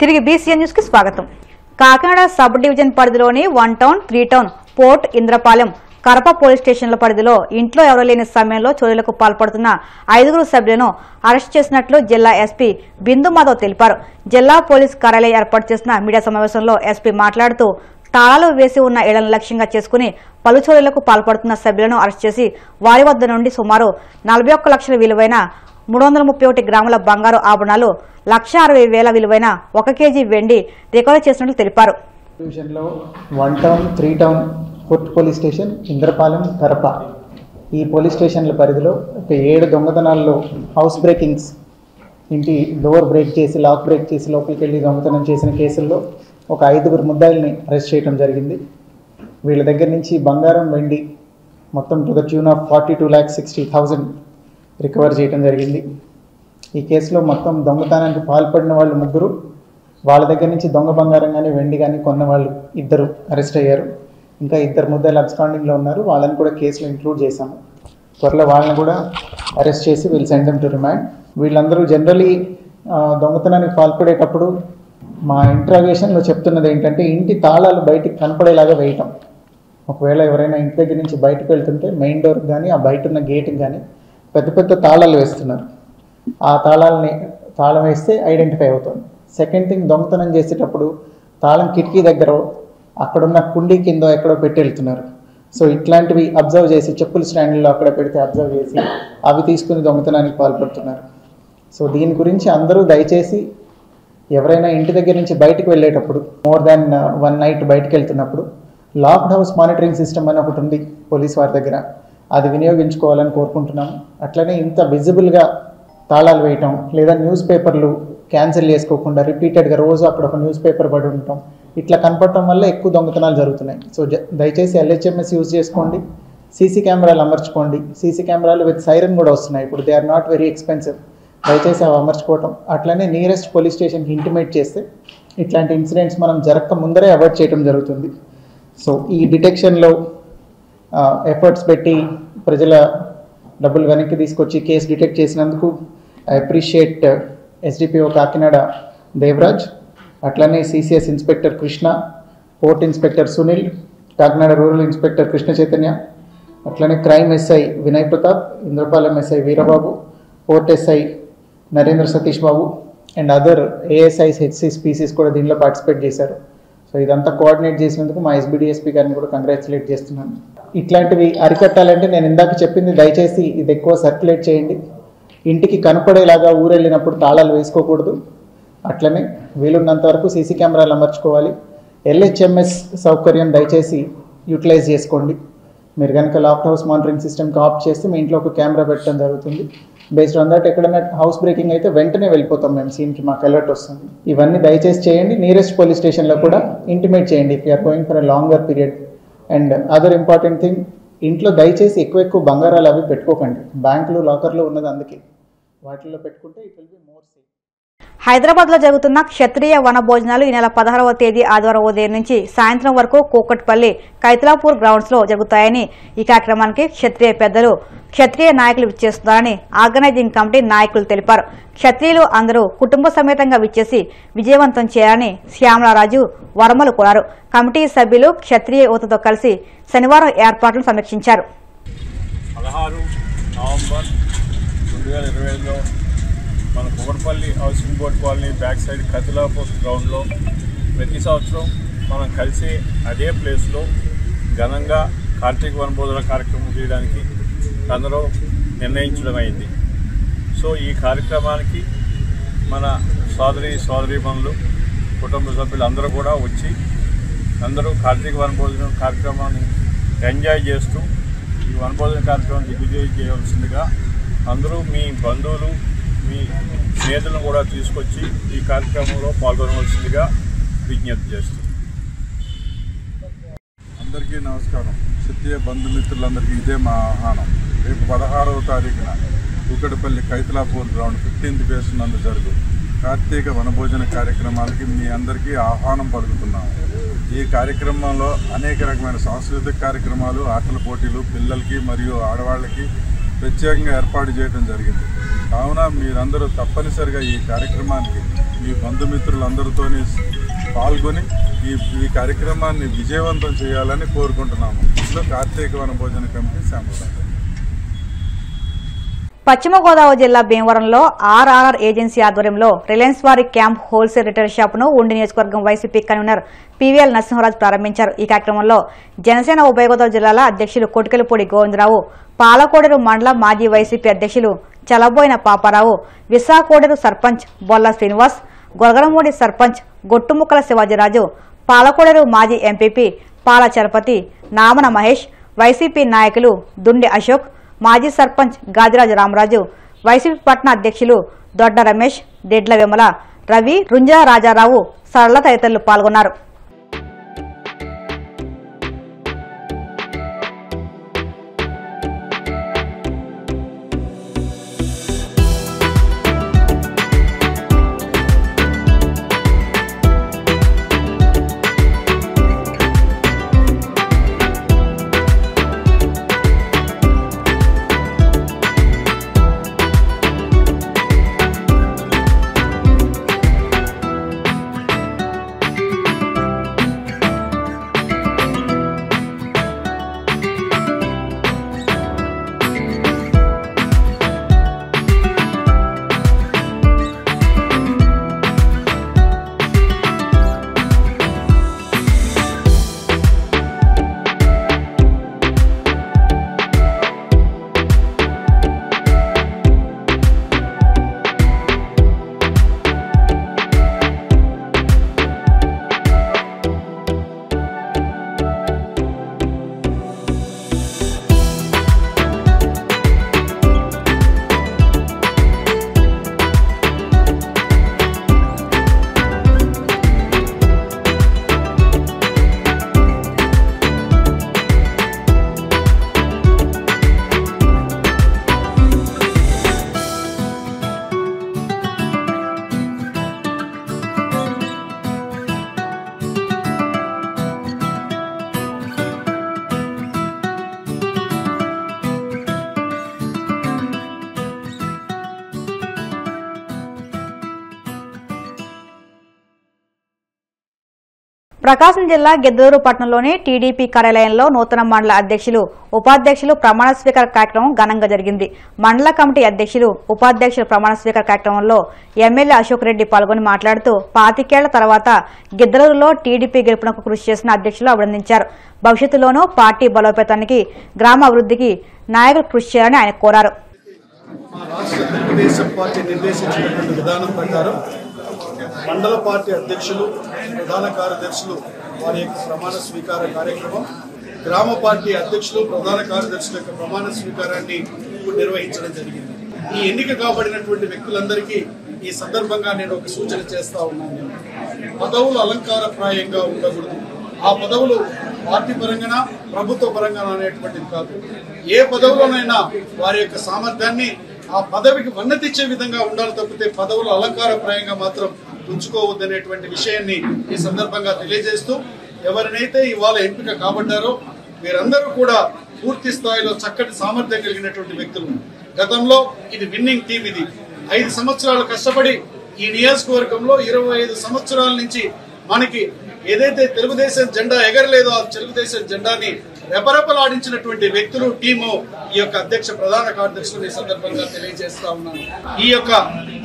తిరిగి BCN news కి స్వాగతం. కాకినాడ సబ్ డివిజన్ పరిధిలోని 1 town, 3 town, port, Indrapalem, Karapa police స్టేషన్ల పరిధిలో ఇంట్లో ఎవరూ లేని సమయంలో చోరీలకు పాల్పడుతున్న 5 సభ్యులను అరెస్ట్ చేసినట్లు జిల్లా ఎస్పీ బిందు మాధవ్ తెలిపారు. జిల్లా పోలీస్ కార్యాలయం ఏర్పాటు చేసిన మీడియా సమావేశంలో ఎస్పీ మాట్లాడుతూ తాళాలు వేసి ఉన్న ఇళ్లను లక్ష్యంగా చేసుకుని పలు చోరీలకు పాల్పడుతున్న సభ్యులను అరెస్ట్ చేసి వారి వద్ద నుండి సుమారు 41 లక్షల విలువైన 331 గ్రాముల బంగారు ఆభరణాలు, 1,60,000 విలువైన 1 కేజీ వెండి రికవరీ చేసినట్లు తెలిపారు. 1 town, 3 town, port police station, Indrapalem, Karapa ఈ పోలీస్ స్టేషన్ల పరిధిలో 7 దొంగతనాల్లో హౌస్ బ్రేకింగ్స్, ఇంటి డోర్ బ్రేక్ చేసి లాక్ బ్రేక్ చేసి లోపలికి వెళ్ళి దొంగతనం చేసిన కేసుల్లో ఒక 5 ముద్దాయిల్ని అరెస్ట్ చేయడం జరిగింది. వీళ్ళ దగ్గర నుంచి బంగారం, వెండి మొత్తం to the tune of 42,60,000 recover చేయడం జరిగింది. ఈ కేసులో మొత్తం దొంగతనానికి పాల్పడిన వాళ్ళు 3, వాళ్ళ దగ్గర నుంచి దొంగ బంగారం కానీ వెండి కానీ కొన్న వాళ్ళు 2 అరెస్ట్ అయ్యారు. ఇంకా 2 ముద్దాయిలు అబ్స్కాండింగ్లో ఉన్నారు. వాళ్ళని కూడా కేసులో ఇంక్లూడ్ చేశాము. త్వరలో వాళ్ళని కూడా అరెస్ట్ చేసి వీళ్ళు సెండ్ దెమ్ టు రిమాండ్. వీళ్ళందరూ జనరలీ దొంగతనానికి పాల్పడేటప్పుడు మా ఇంట్రాగేషన్లో చెప్తున్నది ఏంటంటే ఇంటి తాళాలు బయటికి కనపడేలాగా వేయటం. ఒకవేళ ఎవరైనా ఇంటి దగ్గర నుంచి బయటకు వెళ్తుంటే మెయిన్ డోర్కి కానీ ఆ బయట ఉన్న గేట్కి కానీ పెద్ద పెద్ద తాళాలు వేస్తున్నారు. ఆ తాళం వేస్తే ఐడెంటిఫై అవుతుంది. సెకండ్ థింగ్, దొంగతనం చేసేటప్పుడు తాళం కిటికీ దగ్గర అక్కడున్న కుండీ కింద ఎక్కడో పెట్టి వెళ్తున్నారు. సో ఇట్లాంటివి అబ్జర్వ్ చేసి చెప్పుల స్టాండ్లో అక్కడ పెడితే అబ్జర్వ్ చేసి అవి తీసుకుని దొంగతనానికి పాల్పడుతున్నారు. సో దీని గురించి అందరూ దయచేసి ఎవరైనా ఇంటి దగ్గర నుంచి బయటకు వెళ్ళేటప్పుడు మోర్ దాన్ 1 నైట్ బయటకు వెళ్తున్నప్పుడు లాక్డ్ హౌస్ మానిటరింగ్ సిస్టమ్ అని ఒకటి ఉంది పోలీస్ వారి దగ్గర, అది వినియోగించుకోవాలని కోరుకుంటున్నాము. అట్లనే ఇంత విజిబుల్గా తాళాలు వేయటం లేదా న్యూస్ పేపర్లు క్యాన్సిల్ చేసుకోకుండా రిపీటెడ్గా రోజు అక్కడ ఒక న్యూస్ పేపర్ పడి ఉండటం ఇట్లా కనపడటం వల్ల ఎక్కువ దొంగతనాలు జరుగుతున్నాయి. సో దయచేసి LHMS యూజ్ చేసుకోండి, సీసీ కెమెరాలు అమర్చుకోండి. సీసీ కెమెరాలు విత్ సైరన్ కూడా వస్తున్నాయి ఇప్పుడు, they are not very expensive. దయచేసి అవి అమర్చుకోవటం, అట్లనే నియరెస్ట్ పోలీస్ స్టేషన్కి ఇంటిమేట్ చేస్తే ఇట్లాంటి ఇన్సిడెంట్స్ మనం జరగక ముందరే అవాయిడ్ చేయడం జరుగుతుంది. సో ఈ డిటెక్షన్లో ఎఫర్ట్స్ పెట్టి ప్రజల డబ్బులు వెనక్కి తీసుకొచ్చి కేసు డిటెక్ట్ చేసినందుకు I appreciate SDPO Kakinada Devaraj, అట్లనే CCS inspector Krishna, port inspector Sunil, Kakinada rural inspector Krishna Chaitanya, అట్లనే crime SI Vinay Pratap, Indrapalem SI Veerababu, port SI Narendra Satish Babu and other ASIs, HCs, PCs కూడా దీనిలో పార్టిసిపేట్ చేశారు. సో ఇదంతా కోఆర్డినేట్ చేసినందుకు మా SBDSP గారిని కూడా కంగ్రాచులేట్ చేస్తున్నాను. ఇట్లాంటివి అరికట్టాలంటే నేను ఇందాక చెప్పింది దయచేసి ఇది ఎక్కువ సర్క్యులేట్ చేయండి. ఇంటికి కనపడేలాగా ఊరెళ్ళినప్పుడు తాళాలు వేసుకోకూడదు. అట్లనే వీలున్నంత వరకు సీసీ కెమెరాలు అమర్చుకోవాలి. LHMS సౌకర్యం దయచేసి యూటిలైజ్ చేసుకోండి. మీరు కనుక లాక్డ్ హౌస్ మానిటరింగ్ సిస్టమ్కి ఆఫ్ చేస్తే మీ ఇంట్లో ఒక కెమెరా పెట్టడం జరుగుతుంది. బేస్డ్ ఆన్ దట్ ఎక్కడైనా హౌస్ బ్రేకింగ్ అయితే వెంటనే వెళ్ళిపోతాం మేము సీన్కి, మాకు అలర్ట్ వస్తుంది. ఇవన్నీ దయచేసి చేయండి. నియరెస్ట్ పోలీస్ స్టేషన్లో కూడా ఇంటిమేట్ చేయండి if you're going for a longer period. And other important thing, ఇంట్లో దయచేసి ఎక్కువ బంగారాలు అవి పెట్టుకోకండి. బ్యాంకులు, లాకర్లు ఉన్నది అందుకే, వాటిల్లో పెట్టుకుంటే it will be more safe. Hyderabad లో జరుగుతున్న క్షత్రియ వన భోజనాలు ఈ నెల 16వ తేదీ ఆదివారం ఉదయం నుంచి సాయంత్రం వరకు కూకట్పల్లి కైతలాపూర్ గ్రౌండ్స్ లో జరుగుతాయని, ఈ కార్యక్రమానికి క్షత్రియ పెద్దలు, క్షత్రియ నాయకులు విచ్చేస్తున్నారని ఆర్గనైజింగ్ కమిటీ నాయకులు తెలిపారు. క్షత్రియులు అందరూ కుటుంబ సమేతంగా విచ్చేసి విజయవంతం చేయాలని శ్యామలరాజు వర్మలు కోరారు. కమిటీ సభ్యులు క్షత్రియ యువతతో కలిసి శనివారం ఏర్పాట్లను సమీక్షించారు. 16 నవంబర్ 2025లో మన Kukatpally housing board colony back side Kaithalapur గ్రౌండ్లో ప్రతి సంవత్సరం మనం కలిసి అదే ప్లేస్లో ఘనంగా కార్తీక వనభోజన కార్యక్రమం చేయడానికి అందరూ నిర్ణయించడం అయింది. సో ఈ కార్యక్రమానికి మన సోదరీమణులు, కుటుంబ సభ్యులు అందరూ కూడా వచ్చి అందరూ కార్తీక వనభోజనం కార్యక్రమాన్ని ఎంజాయ్ చేస్తూ ఈ వనభోజన కార్యక్రమాన్ని దిగ్విజయం చేయవలసిందిగా అందరూ మీ బంధువులు, మీ స్నేహితులను కూడా తీసుకొచ్చి ఈ కార్యక్రమంలో పాల్గొనవలసిందిగా విజ్ఞప్తి చేస్తుంది. అందరికీ నమస్కారం. క్షత్రియ బంధుమిత్రులందరికీ ఇదే మా ఆహ్వానం. రేపు 16వ తారీఖున Kukatpally Kaithalapur ground 15th phase నందు జరుగు కార్తీక వనభోజన కార్యక్రమాలకి మీ అందరికీ ఆహ్వానం పలుకుతున్నాము. ఈ కార్యక్రమంలో అనేక రకమైన సాంస్కృతిక కార్యక్రమాలు, ఆటల పోటీలు పిల్లలకి మరియు ఆడవాళ్ళకి ప్రత్యేకంగా ఏర్పాటు చేయడం జరిగింది. కావున మీరందరూ తప్పనిసరిగా ఈ కార్యక్రమానికి మీ బంధుమిత్రులందరితోని పాల్గొని ఈ కార్యక్రమాన్ని విజయవంతం చేయాలని కోరుకుంటున్నాము. ఇందులో కార్తీక వనభోజన కమిటీ శాంపుల్. పశ్చిమ గోదావరి జిల్లా భీమవరంలో ఆర్ఆర్ఆర్ ఏజెన్సీ ఆధ్వర్యంలో రిలయన్స్ వారి క్యాంప్ హోల్సేల్ రిటైల్ షాపును ఉండి నియోజకవర్గం వైసీపీ కన్వీనర్ పివిఎల్ నరసింహరాజు ప్రారంభించారు. ఈ కార్యక్రమంలో జనసేన ఉభయ గోదావరి జిల్లాల అధ్యక్షులు కొటికెలపూడి గోవిందరావు, పాలకోడేరు మండల మాజీ వైసీపీ అధ్యక్షులు చలబోయిన పాపారావు, విశాఖోడేరు సర్పంచ్ బొల్ల శ్రీనివాస్, గొరగరమూడి సర్పంచ్ గొట్టుముక్కల శివాజీరాజు, పాలకోడేరు మాజీ ఎంపీపీ పాల చలపతి, నామన మహేష్, వైసీపీ నాయకులు దుండి అశోక్, మాజీ సర్పంచ్ గాదిరాజు రామరాజు, వైసీపీ పట్టణ అధ్యక్షులు దొడ్డ రమేష్, దెడ్ల విమల, రవి, రుంజా రాజారావు, సరళ తదితరులు పాల్గొన్నారు. ప్రకాశం జిల్లా గిద్దలూరు పట్టణంలోని టీడీపీ కార్యాలయంలో నూతన మండల అధ్యక్షులు, ఉపాధ్యక్షులు ప్రమాణ స్వీకార కార్యక్రమం ఘనంగా జరిగింది. మండల కమిటీ అధ్యక్షులు, ఉపాధ్యక్షుల ప్రమాణ స్వీకార కార్యక్రమంలో ఎమ్మెల్యే అశోక్ రెడ్డి పాల్గొని మాట్లాడుతూ 25 ఏళ్ల తర్వాత గిద్దలూరులో టీడీపీ గెలుపునకు కృషి చేసిన అధ్యక్షులు అభినందించారు. భవిష్యత్తులోనూ పార్టీ బలోపేతానికి, గ్రామ అభివృద్ధికి నాయకులు కృషి చేయాలని ఆయన కోరారు. మండల పార్టీ అధ్యక్షులు, ప్రధాన కార్యదర్శులు వారి యొక్క ప్రమాణ స్వీకార కార్యక్రమం, గ్రామ పార్టీ అధ్యక్షులు, ప్రధాన కార్యదర్శుల యొక్క ప్రమాణ స్వీకారాన్ని నిర్వహించడం జరిగింది. ఈ ఎన్నిక కాబడినటువంటి వ్యక్తులందరికీ ఈ సందర్భంగా నేను ఒక సూచన చేస్తా ఉన్నాను. పదవులు అలంకారప్రాయంగా ఉండకూడదు. ఆ పదవులు పార్టీ పరంగా, ప్రభుత్వ పరంగా అనేటువంటిది కాదు. ఏ పదవులోనైనా వారి యొక్క సామర్థ్యాన్ని ఆ పదవికి వన్నతిచ్చే విధంగా ఉండాలి తప్పితే పదవులు అలంకారప్రాయంగా మాత్రం ఉంచుకోవద్దనేటువంటి విషయాన్ని ఈ సందర్భంగా తెలియజేస్తూ, ఎవరినైతే ఇవాళ ఎంపిక కాబడ్డారో వీరందరూ కూడా పూర్తి స్థాయిలో చక్కటి సామర్థ్యం కలిగినటువంటి వ్యక్తులు. గతంలో ఇది విన్నింగ్ టీం. ఇది 5 సంవత్సరాలు కష్టపడి ఈ నియోజకవర్గంలో 25 సంవత్సరాల నుంచి మనకి ఏదైతే తెలుగుదేశం జెండా ఎగరలేదో ఆ తెలుగుదేశం జెండాని రెపరెపలాడించినటువంటి వ్యక్తులు, టీము ఈ యొక్క అధ్యక్ష, ప్రధాన కార్యదర్శులు ఈ సందర్భంగా తెలియజేస్తా ఉన్నాను. ఈ యొక్క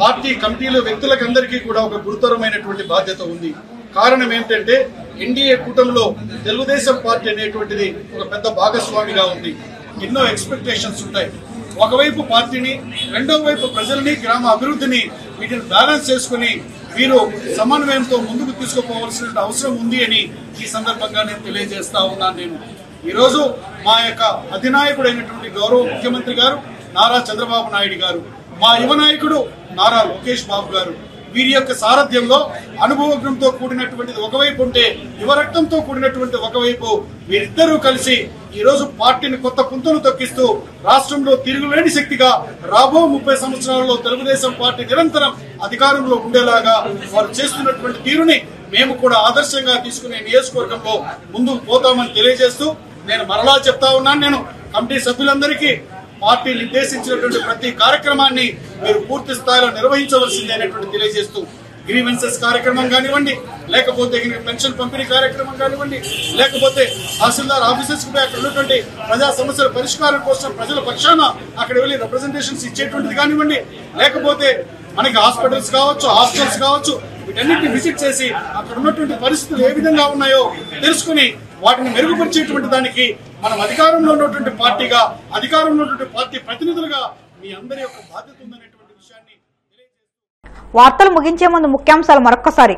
పార్టీ కమిటీలు వ్యక్తులకందరికీ కూడా ఒక గురుతరమైనటువంటి బాధ్యత ఉంది. కారణం ఏంటంటే ఎన్డీఏ కూటమిలో తెలుగుదేశం పార్టీ అనేటువంటిది ఒక పెద్ద భాగస్వామిగా ఉంది. ఎన్నో ఎక్స్పెక్టేషన్స్ ఉంటాయి. ఒకవైపు పార్టీని, రెండో వైపు ప్రజల్ని, గ్రామ అభివృద్ధిని, వీటిని బ్యాలెన్స్ చేసుకుని వీరు సమన్వయంతో ముందుకు తీసుకుపోవాల్సిన అవసరం ఉంది అని ఈ సందర్భంగా నేను తెలియజేస్తా ఉన్నాను. నేను ఈరోజు మా యొక్క అధినాయకుడైనటువంటి గౌరవ ముఖ్యమంత్రి గారు నారా చంద్రబాబు నాయుడు గారు, మా యువ నాయకుడు నారా లోకేష్ బాబు గారు, వీరి యొక్క సారథ్యంలో అనుభవజ్ఞంతో కూడినటువంటిది ఒకవైపు ఉంటే, యువరక్తంతో కూడినటువంటి ఒకవైపు, వీరిద్దరూ కలిసి ఈరోజు పార్టీని కొత్త పుంతను తొక్కిస్తూ రాష్ట్రంలో తిరుగులేని శక్తిగా రాబో 30 సంవత్సరాల్లో తెలుగుదేశం పార్టీ నిరంతరం అధికారంలో ఉండేలాగా వారు చేస్తున్నటువంటి తీరుని మేము కూడా ఆదర్శంగా తీసుకునే నియోజకవర్గంలో ముందుకు పోతామని తెలియజేస్తూ, నేను మరలా చెప్తా ఉన్నాను, నేను కమిటీ సభ్యులందరికీ పార్టీ నిర్దేశించినటువంటి ప్రతి కార్యక్రమాన్ని మీరు పూర్తి స్థాయిలో నిర్వహించవలసిందే అనేటువంటి తెలియజేస్తూ, గ్రీవెన్సెస్ కార్యక్రమం కానివ్వండి, లేకపోతే పెన్షన్ పంపిణీ కార్యక్రమం కానివ్వండి, లేకపోతే తహసీల్దార్ ఆఫీసెస్ కూడా అక్కడ ఉన్నటువంటి ప్రజా సమస్యల పరిష్కారం కోసం ప్రజల పక్షాన అక్కడ వెళ్ళి రిప్రజెంటేషన్స్ ఇచ్చేటువంటిది కానివ్వండి, లేకపోతే మనకి హాస్పిటల్స్ కావచ్చు, హాస్టల్స్ కావచ్చు, వీటన్నిటిని విజిట్ చేసి అక్కడ ఉన్నటువంటి పరిస్థితులు ఏ విధంగా ఉన్నాయో తెలుసుకుని వాటిని మెరుగుపరిచేటువంటి దానికి మనం అధికారంలో ఉన్నటువంటి పార్టీగా, అధికారంలో ఉన్నటువంటి పార్టీ ప్రతినిధులుగా మీ అందరి యొక్క బాధ్యత ఉందనేటువంటి విషయాన్ని తెలియజేస్తూ వార్తలు ముగించే ముందు ముఖ్యాంశాలు మరొక్కసారి.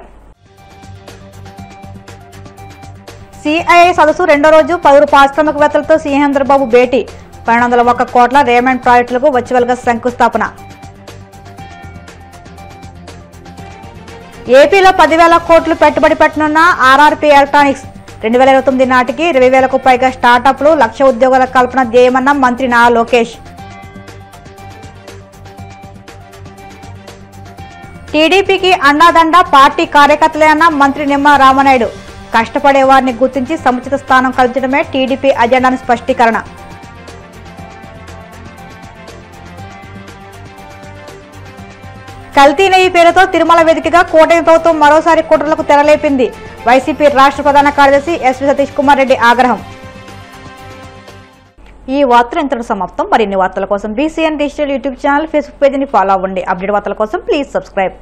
సిఐఐ సదస్సు రెండో రోజు 10 పారిశ్రామికవేత్తలతో సీఎం చంద్రబాబు భేటీ. 1201 కోట్ల రేమండ్ ప్రాజెక్టులకు వర్చువల్ గా శంకుస్థాపన. ఏపీలో 10,000 కోట్లు పెట్టుబడి పెట్టనున్న ఆర్ఆర్పీ ఎలక్ట్రానిక్స్. 2029 నాటికి 20,000కు పైగా స్టార్టప్లు, 1,00,000 ఉద్యోగాల కల్పన ధ్యేయమన్న మంత్రి నారా లోకేష్. టీడీపీకి అండాదండ పార్టీ కార్యకర్తలే అన్న మంత్రి నిమ్మల రామనాయుడు. కష్టపడే వారిని గుర్తించి సముచిత స్థానం కల్పించడమే టీడీపీ అజెండాని స్పష్టీకరణ. కల్తీ నెయ్యి పేరుతో తిరుమల వేదికగా కూటమి ప్రభుత్వం మరోసారి కుట్రలకు తెరలేపింది. వైసీపీ రాష్ట్ర ప్రధాన కార్యదర్శి ఎస్వి సతీష్ కుమార్ రెడ్డి ఆగ్రహం. ఈ వార్తలు ఇంతటితో సమాప్తం. మరిన్ని వార్తల కోసం BCN digital YouTube channel, Facebook పేజీని ఫాలో అవ్వండి. అప్డేట్ వార్తల కోసం ప్లీజ్ సబ్స్క్రైబ్.